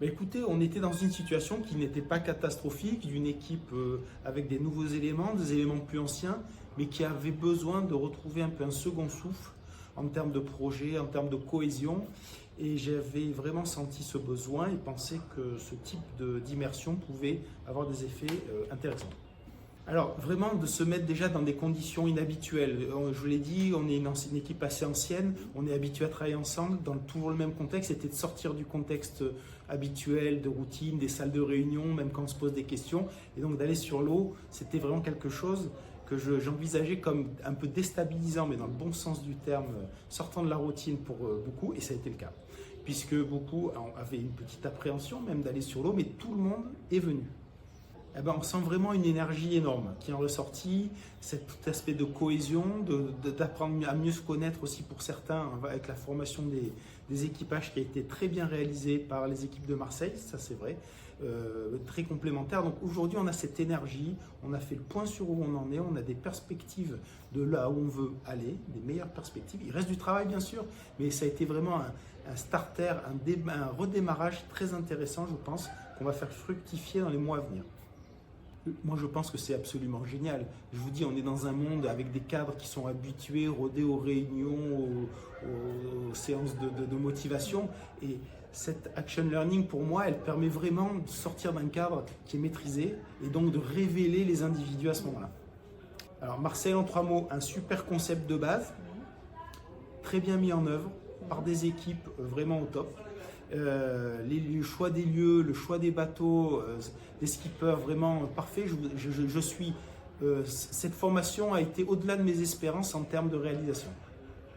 Écoutez, on était dans une situation qui n'était pas catastrophique, d'une équipe avec des nouveaux éléments, des éléments plus anciens, mais qui avait besoin de retrouver un peu un second souffle en termes de projet, en termes de cohésion. Et j'avais vraiment senti ce besoin et pensé que ce type d'immersion pouvait avoir des effets intéressants. Alors vraiment de se mettre déjà dans des conditions inhabituelles. Je vous l'ai dit, on est une équipe assez ancienne, on est habitué à travailler ensemble dans toujours le même contexte. C'était de sortir du contexte habituel, de routine, des salles de réunion, même quand on se pose des questions. Et donc d'aller sur l'eau, c'était vraiment quelque chose que j'envisageais comme un peu déstabilisant, mais dans le bon sens du terme, sortant de la routine pour beaucoup, et ça a été le cas. Puisque beaucoup avaient une petite appréhension même d'aller sur l'eau, mais tout le monde est venu. On sent vraiment une énergie énorme qui est en ressortie, cet aspect de cohésion, d'apprendre à mieux se connaître aussi pour certains avec la formation des équipages qui a été très bien réalisée par les équipes de Marseille, ça c'est vrai, très complémentaire. Donc aujourd'hui on a cette énergie, on a fait le point sur où on en est, on a des perspectives de là où on veut aller, des meilleures perspectives. Il reste du travail bien sûr, mais ça a été vraiment un starter, un redémarrage très intéressant, je pense, qu'on va faire fructifier dans les mois à venir. Moi, je pense que c'est absolument génial. Je vous dis, on est dans un monde avec des cadres qui sont habitués, rodés aux réunions, aux séances de motivation. Et cette action learning, pour moi, elle permet vraiment de sortir d'un cadre qui est maîtrisé et donc de révéler les individus à ce moment-là. Alors, Marseille en 3 mots, un super concept de base, très bien mis en œuvre par des équipes vraiment au top. Le choix des lieux, le choix des bateaux, des skippers, vraiment parfait. Cette formation a été au-delà de mes espérances en termes de réalisation.